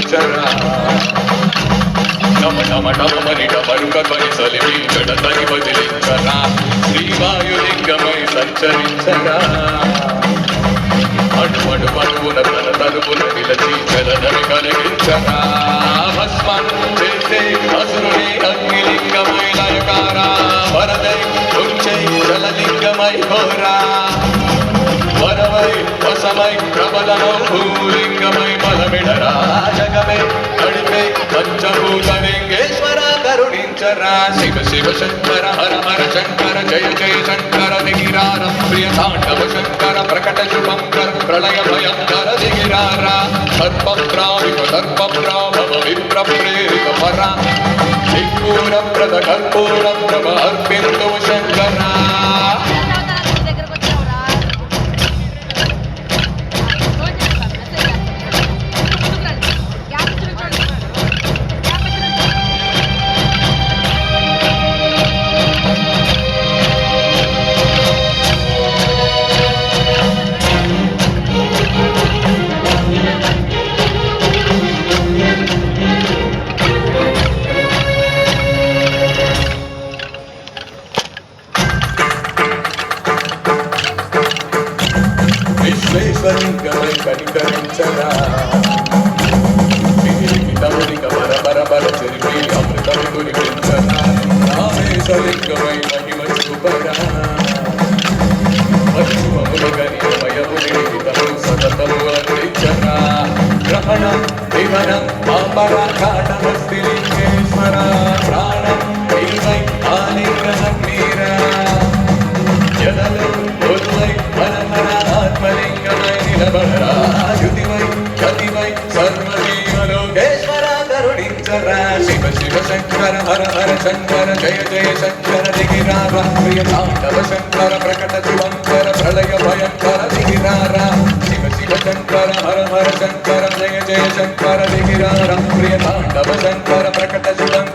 కరుణించరా నమనమనమని డమరుకని సలిమి జడతని వదిలించరా శ్రీవాయులింగమై సంచరించరా అడుగున తన తలుపున నిలచి చలనని కలిగించరా భస్మం చేసే అసురుని అగ్నిలింగమై లయకారా వరదై ఉంచై జలలింగమై ఘోరా వరవై వసమై ప్రబలమో భూలింగమై బలమిడరా జగమే నడిపే పంచభూతలింగేశ్వర కరుణించరా శివ శివ శంకర హర హర శంకర జయ జయ శంకర దిగిరార ప్రియ తాండవ శంకర ప్రకట శుభంకర ప్రళయ భయంకర దిగిరారా సర్పప్రావిక సర్పప్రాభవ విప్ర ప్రేరిత పర దిక్పూర ప్రద కర్పూర ప్రభ అర్పింతు శంకరా విశ్వేశ్వలింగమై కనికరించరా తముడిక బర బర బర చెరిపి అమృతం కురిపించరా రామేశ్వలింగమై మహిమ చూపరా పశువములు గనిమయముని తము సతతము అందించరా గ్రహణం దివనం పాపరాఘాటమస్తి లింగేశ్వర ప్రాణం నీవై ఆలింగనగ్నీరా జనలు బోధువై హరహర ఆత్మలింగమై నిలబడరా యుతివై గతివై సర్వజీవలోకేశ్వర కరుణించరా శివ శివ శంకర హర హర శంకర జయ జయ శంకర దిగిరారా ప్రియ తాండవ శంకర ప్రకట శుభంకర ప్రళయ భయంకర దిగిరారా శివ శివ శంకర హర హర శంకర జయ జయ శంకర దిగిరారా ప్రియ తాండవ శంకర ప్రకట శుభంకర